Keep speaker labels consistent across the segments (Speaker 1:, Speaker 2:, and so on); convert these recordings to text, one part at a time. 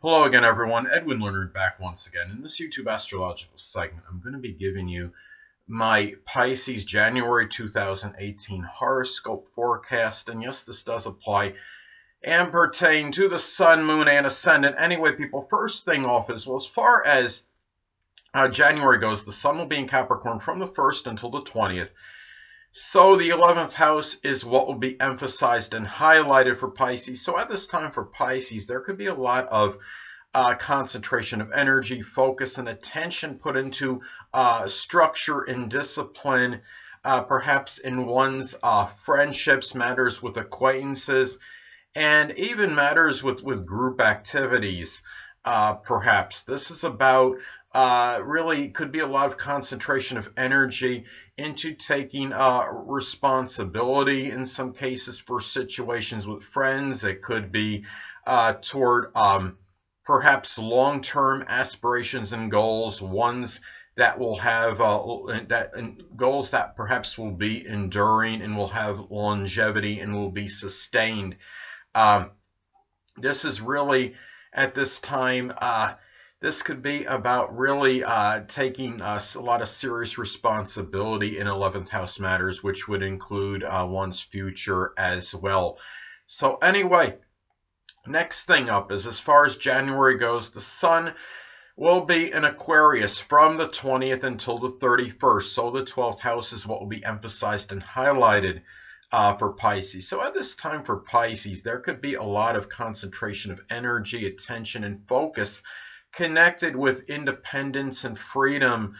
Speaker 1: Hello again, everyone. Edwin Learnard back once again. In this YouTube astrological segment, I'm going to be giving you my Pisces January 2018 horoscope forecast. And yes, this does apply and pertain to the sun, moon, and ascendant. Anyway, people, first thing off is, well, as far as January goes, the sun will be in Capricorn from the 1st until the 20th. So the 11th house is what will be emphasized and highlighted for Pisces. So at this time for Pisces, there could be a lot of concentration of energy, focus, and attention put into structure and discipline, perhaps in one's friendships, matters with acquaintances, and even matters with group activities, perhaps. This is about really could be a lot of concentration of energy into taking responsibility in some cases for situations with friends. It could be toward perhaps long-term aspirations and goals, ones that will have goals that perhaps will be enduring and will have longevity and will be sustained. This is really at this time. This could be about really taking a lot of serious responsibility in 11th house matters, which would include one's future as well. So anyway, next thing up is, as far as January goes, the sun will be in Aquarius from the 20th until the 31st. So the 12th house is what will be emphasized and highlighted for Pisces. So at this time for Pisces, there could be a lot of concentration of energy, attention, and focus connected with independence and freedom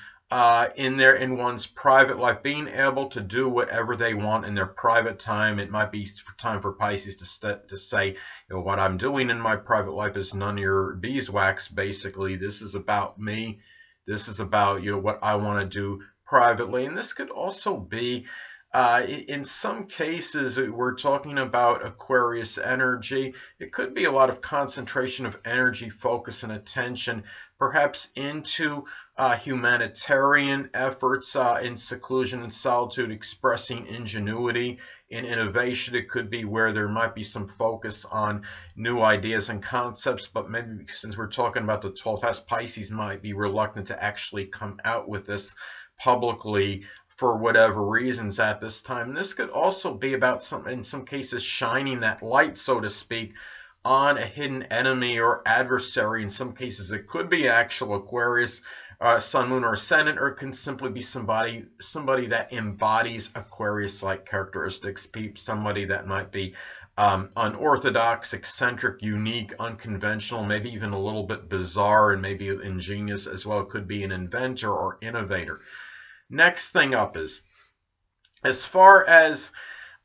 Speaker 1: in one's private life, being able to do whatever they want in their private time. It might be time for Pisces to say, you know, what I'm doing in my private life is none of your beeswax. Basically, this is about me. This is about, you know, what I want to do privately. And this could also be in some cases, we're talking about Aquarius energy. It could be a lot of concentration of energy, focus, and attention, perhaps into humanitarian efforts in seclusion and solitude, expressing ingenuity and innovation. It could be where there might be some focus on new ideas and concepts, but maybe since we're talking about the 12th house, Pisces might be reluctant to actually come out with this publicly for whatever reasons at this time. And this could also be about in some cases, shining that light, so to speak, on a hidden enemy or adversary. In some cases, it could be actual Aquarius, sun, moon, or ascendant, or it can simply be somebody that embodies Aquarius-like characteristics, somebody that might be unorthodox, eccentric, unique, unconventional, maybe even a little bit bizarre and maybe ingenious as well. It could be an inventor or innovator. Next thing up is, as far as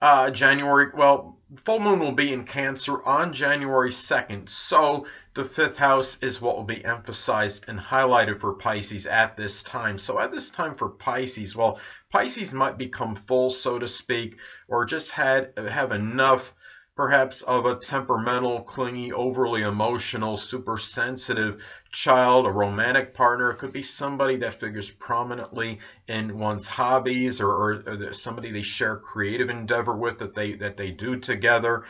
Speaker 1: January, well, full moon will be in Cancer on January 2nd. So the 5th house is what will be emphasized and highlighted for Pisces at this time. So at this time for Pisces, well, Pisces might become full, so to speak, or just have enough perhaps of a temperamental, clingy, overly emotional, super sensitive child, a romantic partner. It could be somebody that figures prominently in one's hobbies, or somebody they share creative endeavor with that they do together.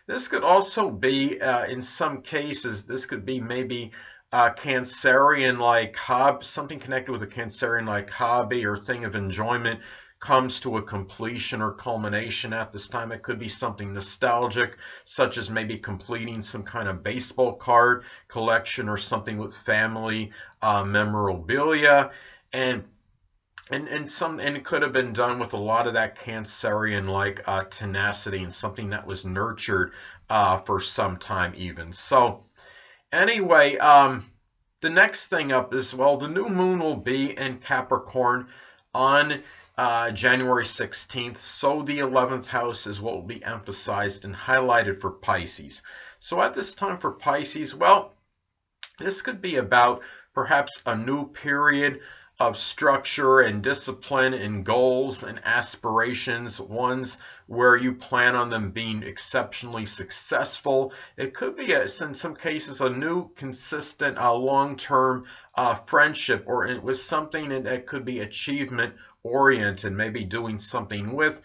Speaker 1: This could also be, in some cases, this could be maybe Cancerian-like hobby, something connected with a Cancerian-like hobby or thing of enjoyment comes to a completion or culmination at this time. It could be something nostalgic, such as maybe completing some kind of baseball card collection or something with family memorabilia, and it could have been done with a lot of that Cancerian-like tenacity and something that was nurtured for some time even. So anyway, the next thing up is, well, the new moon will be in Capricorn on January 16th, so the 11th house is what will be emphasized and highlighted for Pisces. So at this time for Pisces, well, this could be about perhaps a new period of structure and discipline and goals and aspirations, ones where you plan on them being exceptionally successful. It could be, in some cases, a new, consistent, long-term friendship, or it was something that could be achievement-oriented, maybe doing something with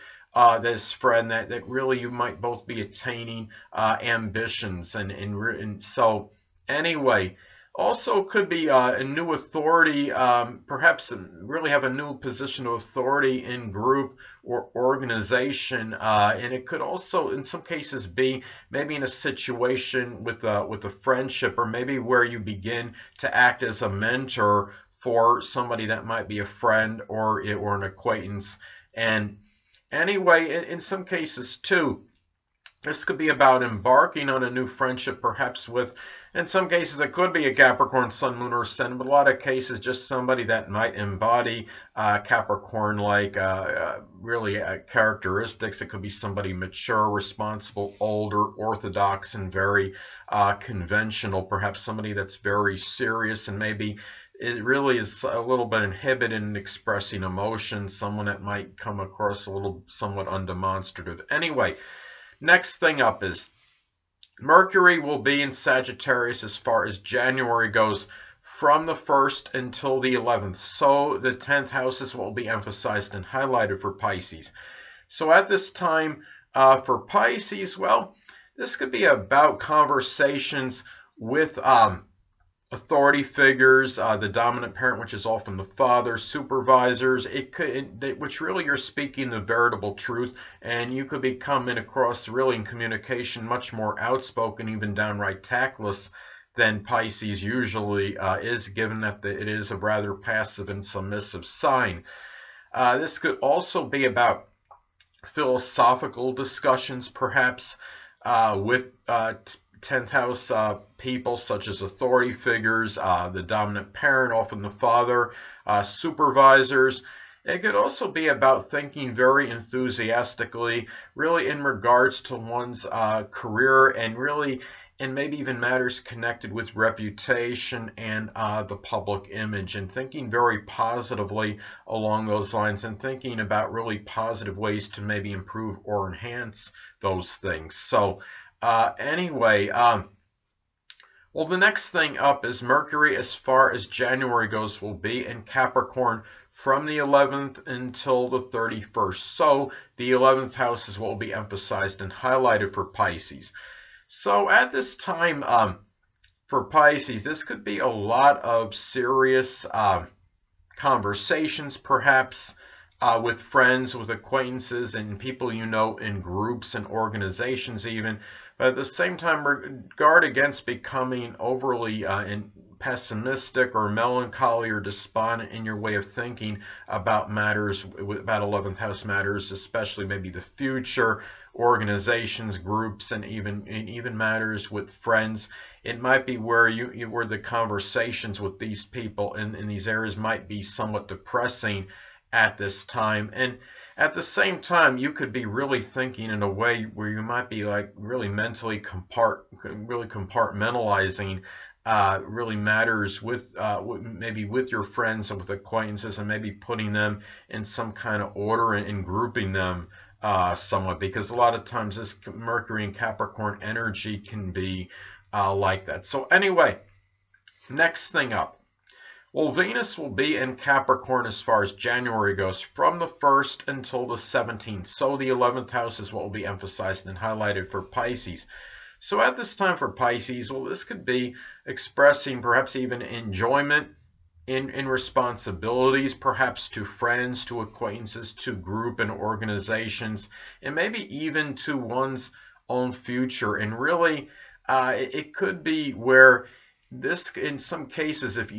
Speaker 1: this friend that really you might both be attaining ambitions. And so Anyway, also could be a new authority, perhaps really have a new position of authority in group or organization, and it could also, in some cases, be maybe in a situation with a friendship, or maybe where you begin to act as a mentor for somebody that might be a friend or an acquaintance. And anyway, in some cases too, this could be about embarking on a new friendship, perhaps with, in some cases, it could be a Capricorn, Sun, Moon, or Ascendant, but a lot of cases, just somebody that might embody Capricorn-like really characteristics. It could be somebody mature, responsible, older, orthodox, and very conventional. Perhaps somebody that's very serious and maybe it really is a little bit inhibited in expressing emotion. Someone that might come across a little somewhat undemonstrative. Anyway. Next thing up is Mercury will be in Sagittarius as far as January goes, from the 1st until the 11th. So the 10th house is what will be emphasized and highlighted for Pisces. So at this time for Pisces, well, this could be about conversations with authority figures, the dominant parent, which is often the father, supervisors, which really you're speaking the veritable truth, and you could be coming across really in communication much more outspoken, even downright tactless than Pisces usually is, given that it is a rather passive and submissive sign. This could also be about philosophical discussions, perhaps with 10th house people such as authority figures, the dominant parent, often the father, supervisors. It could also be about thinking very enthusiastically, really in regards to one's career and maybe even matters connected with reputation and the public image, and thinking very positively along those lines, and thinking about really positive ways to maybe improve or enhance those things. So anyway, well, the next thing up is Mercury, as far as January goes, will be in Capricorn from the 11th until the 31st. So the 11th house is what will be emphasized and highlighted for Pisces. So at this time for Pisces, this could be a lot of serious conversations, perhaps with friends, with acquaintances, and people you know in groups and organizations even. But at the same time, guard against becoming overly pessimistic or melancholy or despondent in your way of thinking about matters, about 11th house matters, especially maybe the future, organizations, groups, and even matters with friends. It might be where where the conversations with these people in these areas might be somewhat depressing at this time. And at the same time, you could be really thinking in a way where you might be like really mentally compartmentalizing really matters with maybe with your friends and with acquaintances, and maybe putting them in some kind of order and grouping them somewhat, because a lot of times this Mercury and Capricorn energy can be like that. So anyway, next thing up. Well, Venus will be in Capricorn as far as January goes, from the 1st until the 17th. So the 11th house is what will be emphasized and highlighted for Pisces. So at this time for Pisces, well, this could be expressing perhaps even enjoyment in responsibilities, perhaps to friends, to acquaintances, to group and organizations, and maybe even to one's own future. And really, it could be where this, in some cases, if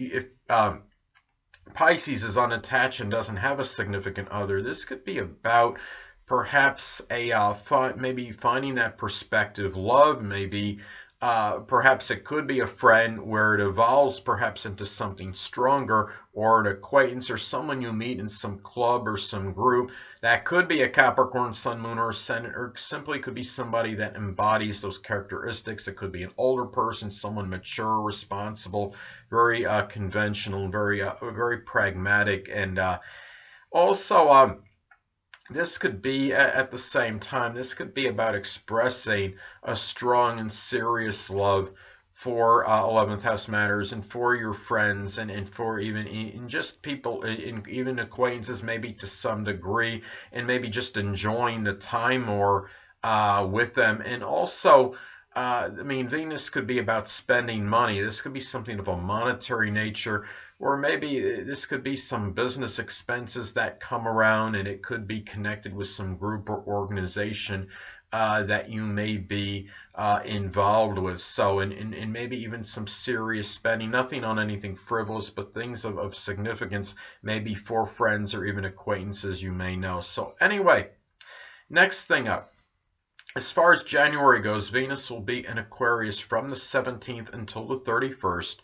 Speaker 1: Pisces is unattached and doesn't have a significant other, this could be about perhaps maybe finding that perspective, love, maybe perhaps it could be a friend where it evolves perhaps into something stronger, or an acquaintance or someone you meet in some club or some group. That could be a Capricorn, Sun, Moon, or Ascendant, or simply could be somebody that embodies those characteristics. It could be an older person, someone mature, responsible, very conventional, very pragmatic, and also this could be, at the same time, this could be about expressing a strong and serious love for 11th house matters, and for your friends, and for even just people, even acquaintances, maybe to some degree, and maybe just enjoying the time more with them. And also I mean, Venus could be about spending money. This could be something of a monetary nature, or maybe this could be some business expenses that come around, and it could be connected with some group or organization that you may be involved with. So, and maybe even some serious spending, nothing on anything frivolous, but things of significance, maybe for friends or even acquaintances you may know. So anyway, next thing up. As far as January goes, Venus will be in Aquarius from the 17th until the 31st.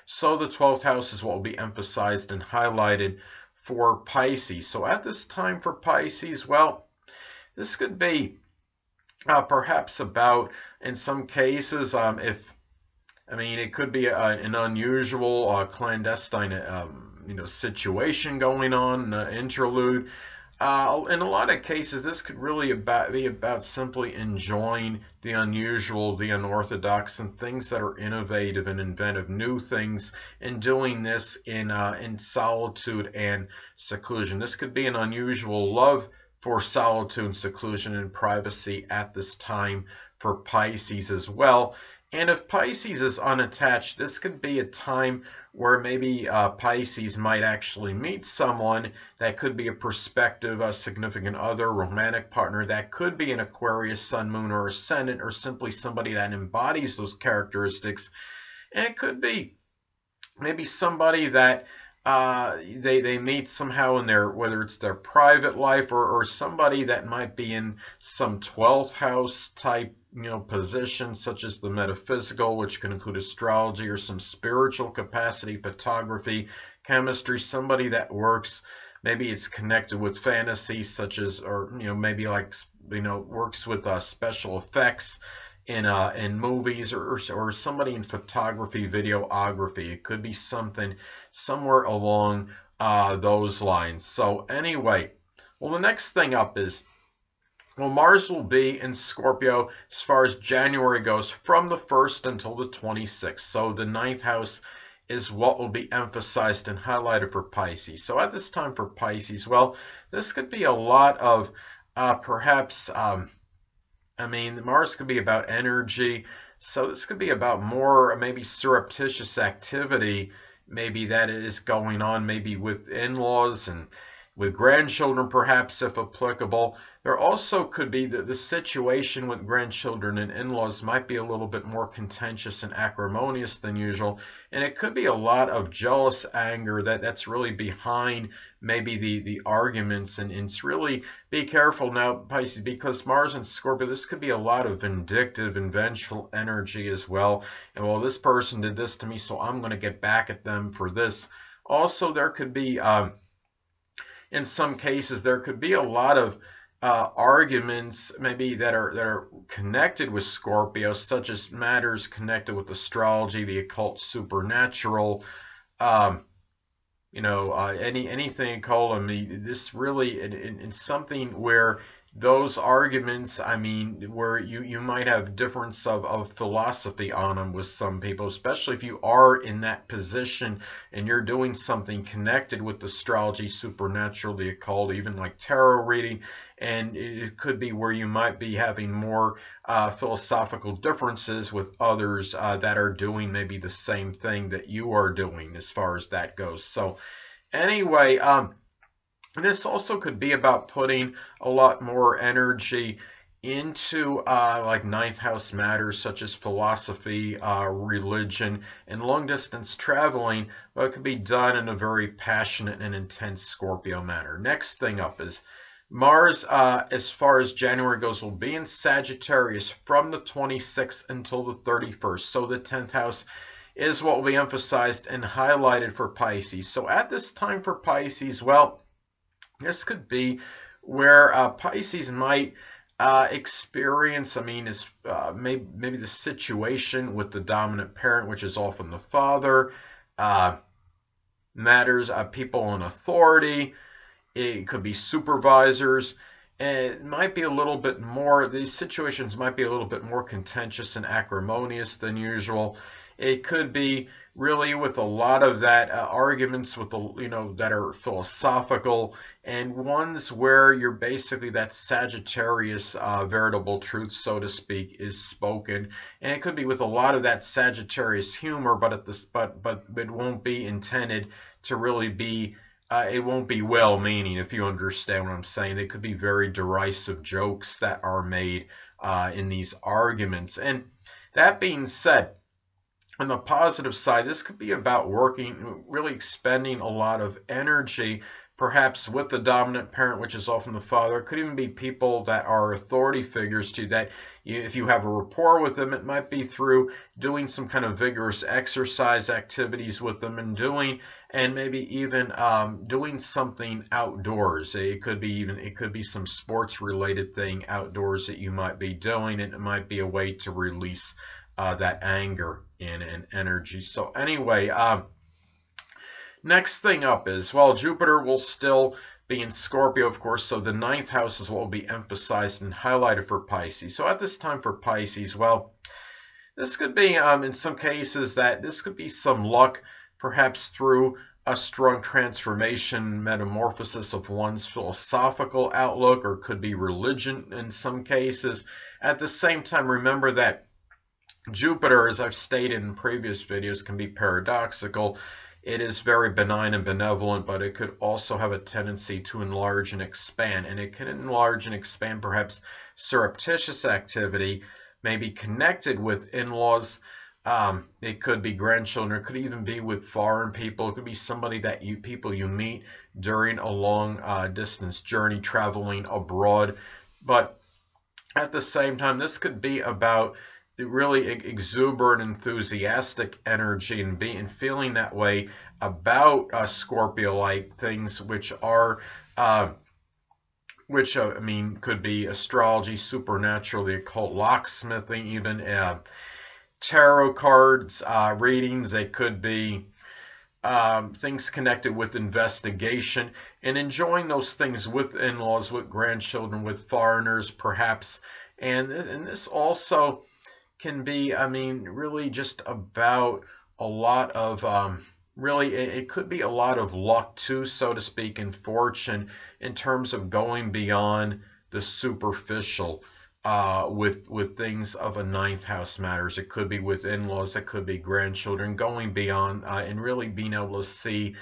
Speaker 1: So the 12th house is what will be emphasized and highlighted for Pisces. So at this time for Pisces, well, this could be perhaps about, in some cases, it could be an unusual clandestine situation going on, interlude. In a lot of cases, this could really be about simply enjoying the unusual, the unorthodox, and things that are innovative and inventive, new things, and doing this in solitude and seclusion. This could be an unusual love for solitude and seclusion and privacy at this time for Pisces as well. And if Pisces is unattached, this could be a time where maybe Pisces might actually meet someone that could be a prospective, significant other, romantic partner, that could be an Aquarius, Sun, Moon, or Ascendant, or simply somebody that embodies those characteristics. And it could be maybe somebody that they meet somehow in their, whether it's their private life, or somebody that might be in some 12th house type position, such as the metaphysical, which can include astrology, or some spiritual capacity, photography, chemistry, somebody that works, maybe it's connected with fantasy, such as, or maybe like works with special effects in movies, or somebody in photography, videography. It could be something somewhere along those lines. So anyway, well, the next thing up is, well, Mars will be in Scorpio as far as January goes from the 1st until the 26th. So the 9th house is what will be emphasized and highlighted for Pisces. So at this time for Pisces, well, this could be a lot of perhaps, Mars could be about energy. So this could be about more maybe surreptitious activity, maybe that is going on, maybe with in-laws and with grandchildren, perhaps, if applicable. There also could be the situation with grandchildren and in-laws might be a little bit more contentious and acrimonious than usual, and it could be a lot of jealous anger that's really behind maybe the arguments, and it's really, be careful now, Pisces, because Mars and Scorpio, this could be a lot of vindictive and vengeful energy as well. And well, this person did this to me, so I'm going to get back at them for this. Also, there could be in some cases, there could be a lot of arguments maybe that are connected with Scorpio, such as matters connected with astrology, the occult, supernatural, anything occult. This really in something where those arguments, where you might have difference of philosophy on them with some people, especially if you are in that position and you're doing something connected with astrology, supernatural, the occult, even like tarot reading. And it could be where you might be having more philosophical differences with others that are doing maybe the same thing that you are doing as far as that goes. So anyway, this also could be about putting a lot more energy into like 9th house matters, such as philosophy, religion, and long distance traveling, but it could be done in a very passionate and intense Scorpio manner. Next thing up is Mars, as far as January goes, will be in Sagittarius from the 26th until the 31st. So the 10th house is what will be emphasized and highlighted for Pisces. So at this time for Pisces, well, this could be where Pisces might experience, maybe the situation with the dominant parent, which is often the father, matters, people in authority. It could be supervisors. And it might be a little bit more, these situations might be a little bit more contentious and acrimonious than usual. It could be really with a lot of that arguments with the, that are philosophical, and ones where you're basically that Sagittarius veritable truth, so to speak, is spoken. And it could be with a lot of that Sagittarius humor, but it won't be intended to really be it won't be well-meaning, if you understand what I'm saying. They could be very derisive jokes that are made in these arguments. And that being said, on the positive side, this could be about working, really expending a lot of energy, perhaps with the dominant parent, which is often the father. It could even be people that are authority figures to you, that if you have a rapport with them, it might be through doing some kind of vigorous exercise activities with them, and maybe even doing something outdoors. It could be some sports related thing outdoors that you might be doing, and it might be a way to release that anger and energy. So anyway, next thing up is, well, Jupiter will still be in Scorpio, of course, so the 9th house is what will be emphasized and highlighted for Pisces. So at this time for Pisces, well, this could be, in some cases, that this could be some luck, perhaps through a strong transformation, metamorphosis of one's philosophical outlook, or could be religion in some cases. At the same time, remember that Jupiter, as I've stated in previous videos, can be paradoxical. It is very benign and benevolent, but it could also have a tendency to enlarge and expand. And it can enlarge and expand perhaps surreptitious activity, maybe connected with in-laws. It could be grandchildren. It could even be with foreign people. It could be somebody that people you meet during a long distance journey, traveling abroad. But at the same time, this could be about really exuberant, enthusiastic energy, and feeling that way about Scorpio-like things, which are, I mean, could be astrology, supernatural, the occult, locksmithing, even tarot cards, readings. It could be things connected with investigation, and enjoying those things with in-laws, with grandchildren, with foreigners, perhaps. And this also can be, I mean, really just about a lot of, really, it could be a lot of luck too, so to speak, and fortune in terms of going beyond the superficial with things of a 9th house matters. It could be with in-laws, it could be grandchildren, going beyond and really being able to see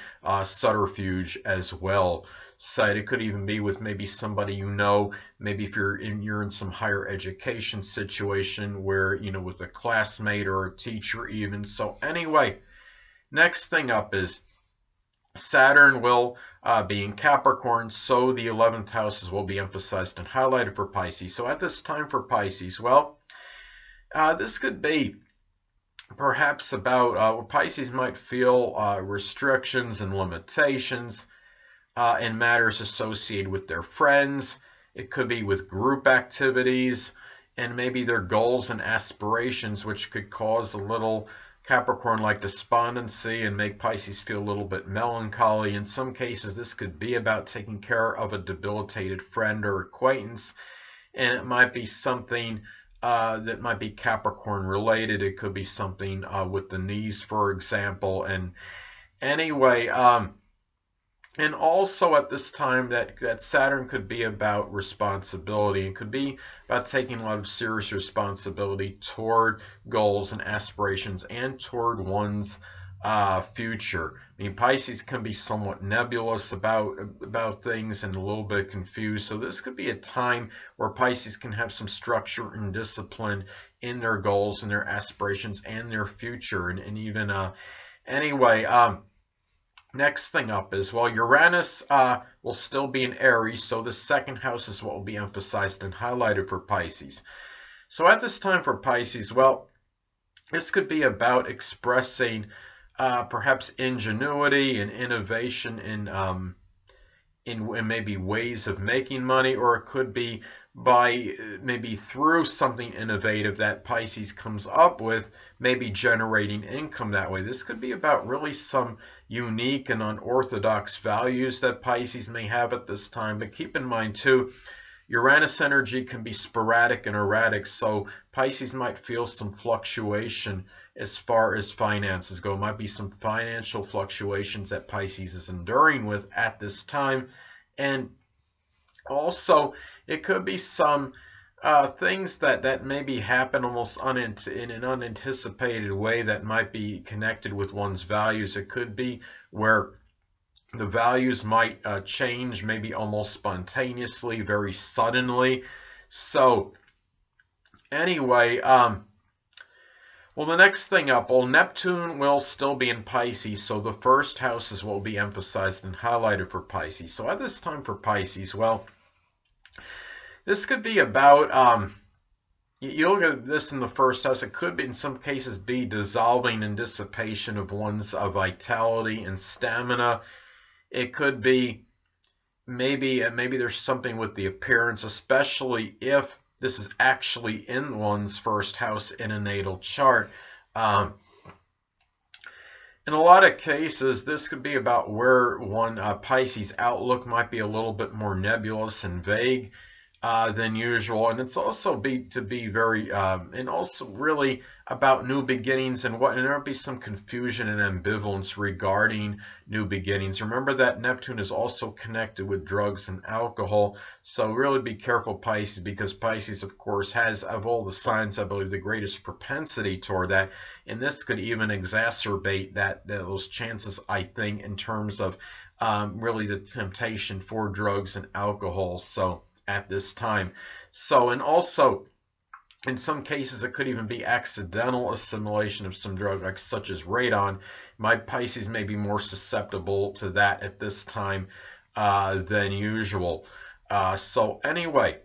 Speaker 1: subterfuge as well. Side. It could even be with maybe somebody you know, maybe if you're in some higher education situation where, with a classmate or a teacher even. So anyway, next thing up is Saturn will be in Capricorn, so the 11th houses will be emphasized and highlighted for Pisces. So at this time for Pisces, well, this could be perhaps about where Pisces might feel restrictions and limitations in matters associated with their friends. It could be with group activities and maybe their goals and aspirations, which could cause a little Capricorn-like despondency and make Pisces feel a little bit melancholy. In some cases, this could be about taking care of a debilitated friend or acquaintance, and it might be something that might be Capricorn related. It could be something with the knees, for example. And anyway, and also at this time that Saturn could be about responsibility. It could be about taking a lot of serious responsibility toward goals and aspirations and toward one's future. I mean, Pisces can be somewhat nebulous about things and a little bit confused. So this could be a time where Pisces can have some structure and discipline in their goals and their aspirations and their future. And even anyway, next thing up is, well, Uranus will still be in Aries, so the 2nd house is what will be emphasized and highlighted for Pisces. So at this time for Pisces, well, this could be about expressing perhaps ingenuity and innovation in maybe ways of making money, or it could be by maybe through something innovative that Pisces comes up with, maybe generating income that way. This could be about really some unique and unorthodox values that Pisces may have at this time. But keep in mind too, Uranus energy can be sporadic and erratic, so Pisces might feel some fluctuation as far as finances go. Might be some financial fluctuations that Pisces is enduring with at this time. And also, it could be some things that maybe happen almost in an unanticipated way that might be connected with one's values. It could be where the values might change maybe almost spontaneously, very suddenly. So anyway, well, the next thing up, well, Neptune will still be in Pisces, so the first houses will be emphasized and highlighted for Pisces. So at this time for Pisces, well, this could be about, you look at this in the first house, it could be in some cases be dissolving and dissipation of one's vitality and stamina. It could be maybe there's something with the appearance, especially if this is actually in one's first house in a natal chart. In a lot of cases, this could be about where one Pisces outlook might be a little bit more nebulous and vague than usual, and it's also very and also really about new beginnings and what, and there will be some confusion and ambivalence regarding new beginnings. Remember that Neptune is also connected with drugs and alcohol, so really be careful, Pisces, because Pisces, of course, has, of all the signs, I believe, the greatest propensity toward that, and this could even exacerbate those chances, I think, in terms of really the temptation for drugs and alcohol. So at this time. So, and also in some cases it could even be accidental assimilation of some drug, like such as radon. My Pisces may be more susceptible to that at this time than usual. So anyway,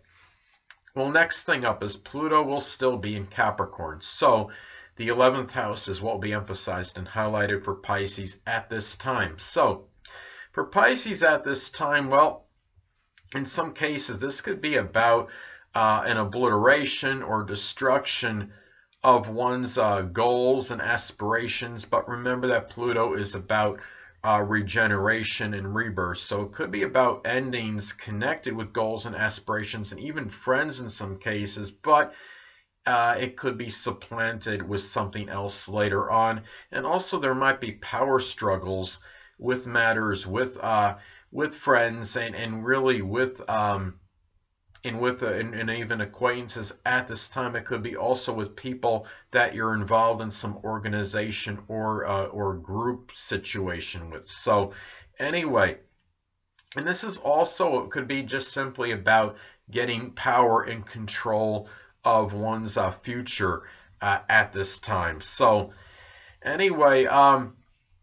Speaker 1: well, next thing up is Pluto will still be in Capricorn. So the 11th house is what will be emphasized and highlighted for Pisces at this time. So for Pisces at this time, well, in some cases, this could be about an obliteration or destruction of one's goals and aspirations. But remember that Pluto is about regeneration and rebirth. So it could be about endings connected with goals and aspirations and even friends in some cases. But it could be supplanted with something else later on. And also there might be power struggles with matters with friends and really with and even acquaintances at this time. It could be also with people that you're involved in some organization or group situation with. So anyway, and this is also, it could be just simply about getting power and control of one's future at this time. So anyway,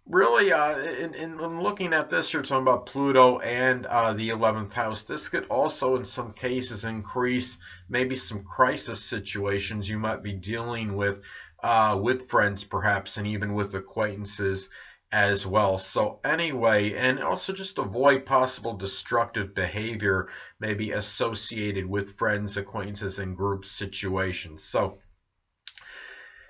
Speaker 1: really, in looking at this, you're talking about Pluto and the 11th house. This could also, in some cases, increase maybe some crisis situations you might be dealing with friends, perhaps, and even with acquaintances as well. So anyway, and also just avoid possible destructive behavior maybe associated with friends, acquaintances, and group situations. So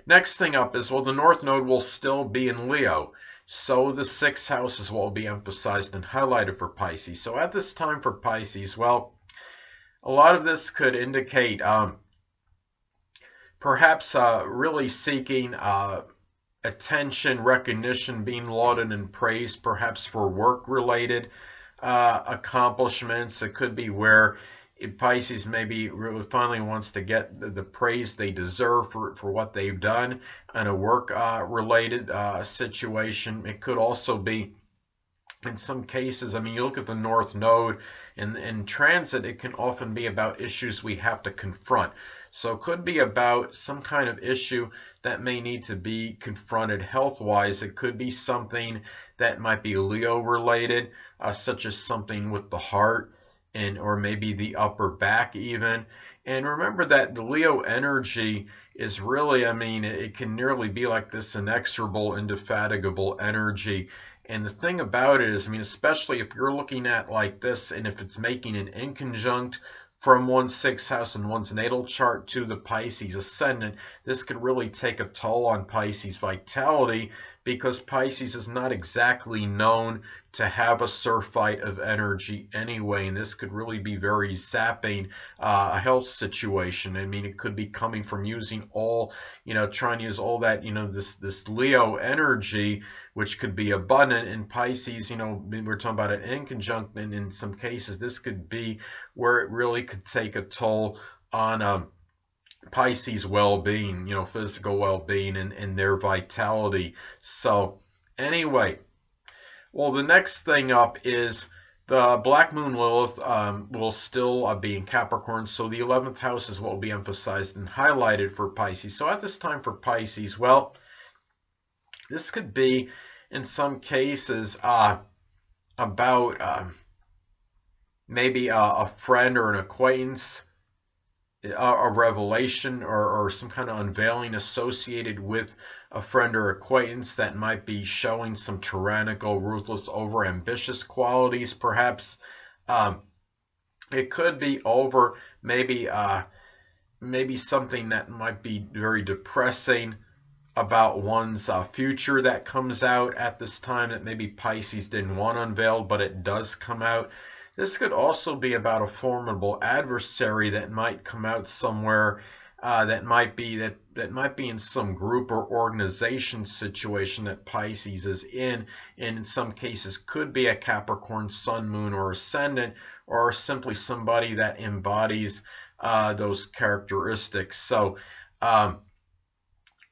Speaker 1: next thing up is, well, the North Node will still be in Leo. So the 6th house is what will be emphasized and highlighted for Pisces. So at this time for Pisces, well, a lot of this could indicate perhaps really seeking attention, recognition, being lauded and praised, perhaps for work-related accomplishments. It could be where Pisces maybe really finally wants to get the praise they deserve for what they've done in a work-related situation. It could also be, in some cases, I mean, you look at the North Node in transit, it can often be about issues we have to confront. So it could be about some kind of issue that may need to be confronted health-wise. It could be something that might be Leo-related, such as something with the heart, or maybe the upper back even. And remember that the Leo energy is really, I mean, it can nearly be like this inexorable, indefatigable energy. And the thing about it is, I mean, especially if you're looking at like this, and if it's making an inconjunct from one's 6th house and one's natal chart to the Pisces ascendant, this could really take a toll on Pisces vitality, because Pisces is not exactly known to have a surf fight of energy anyway, and this could really be very zapping a health situation. I mean, it could be coming from using all, trying to use all that, this Leo energy, which could be abundant in Pisces. We're talking about it in conjunction, in some cases this could be where it really could take a toll on Pisces well-being, physical well-being and their vitality. So anyway, well, the next thing up is the Black Moon Lilith will still be in Capricorn, so the 11th house is what will be emphasized and highlighted for Pisces. So at this time for Pisces, well, this could be in some cases about maybe a friend or an acquaintance, a revelation or some kind of unveiling associated with a friend or acquaintance that might be showing some tyrannical, ruthless, over-ambitious qualities, perhaps. It could be over maybe something that might be very depressing about one's future that comes out at this time that maybe Pisces didn't want unveiled, but it does come out. This could also be about a formidable adversary that might come out somewhere, that might be in some group or organization situation that Pisces is in, and in some cases could be a Capricorn Sun, Moon, or Ascendant, or simply somebody that embodies those characteristics. So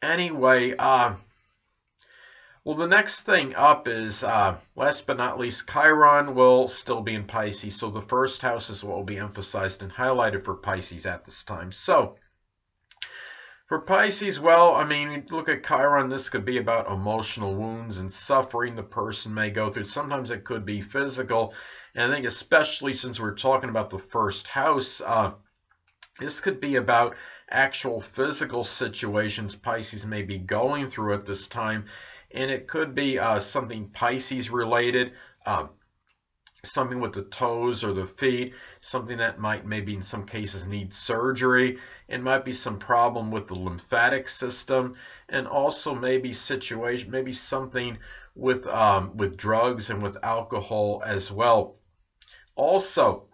Speaker 1: anyway, well, the next thing up is, last but not least, Chiron will still be in Pisces. So the first house is what will be emphasized and highlighted for Pisces at this time. So for Pisces, well, I mean, look at Chiron. This could be about emotional wounds and suffering the person may go through. Sometimes it could be physical. And I think especially since we're talking about the first house, this could be about actual physical situations Pisces may be going through at this time. And it could be something Pisces related, something with the toes or the feet, something that might maybe in some cases need surgery. It might be some problem with the lymphatic system, and also maybe something with drugs and with alcohol as well. Also,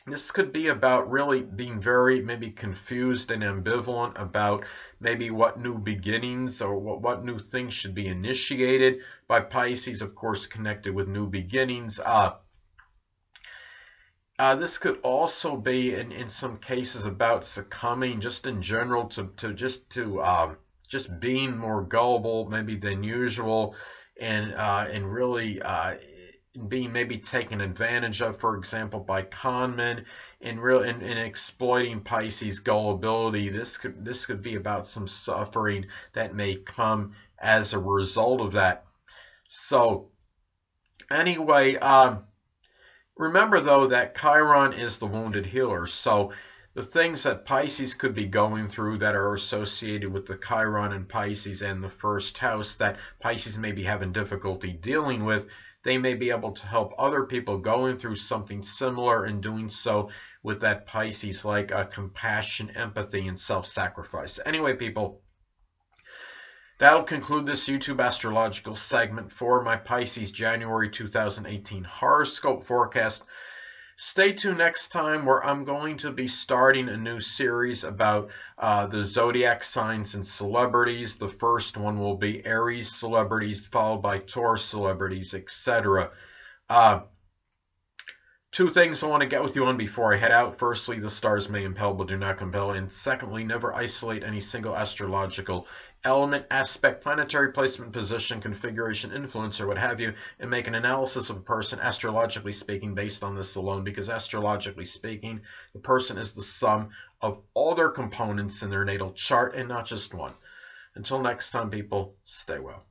Speaker 1: this could be about really being very maybe confused and ambivalent about maybe what new beginnings or what new things should be initiated by Pisces, of course, connected with new beginnings. This could also be in some cases about succumbing just in general to just being more gullible maybe than usual, and really being maybe taken advantage of, for example, by con men, and exploiting Pisces gullibility. This could be about some suffering that may come as a result of that. So anyway, remember though that Chiron is the wounded healer. So the things that Pisces could be going through that are associated with the Chiron and Pisces and the first house that Pisces may be having difficulty dealing with, they may be able to help other people going through something similar, and doing so with that Pisces like compassion, empathy, and self-sacrifice. Anyway, people, that'll conclude this YouTube astrological segment for my Pisces January 2018 horoscope forecast. Stay tuned next time, where I'm going to be starting a new series about the zodiac signs and celebrities. The first one will be Aries celebrities, followed by Taurus celebrities, etc. Two things I want to get with you on before I head out. Firstly, the stars may impel but do not compel. And secondly, never isolate any single astrological element, aspect, planetary placement, position, configuration, influence, or what have you, and make an analysis of a person, astrologically speaking, based on this alone, because astrologically speaking, the person is the sum of all their components in their natal chart and not just one. Until next time, people, stay well.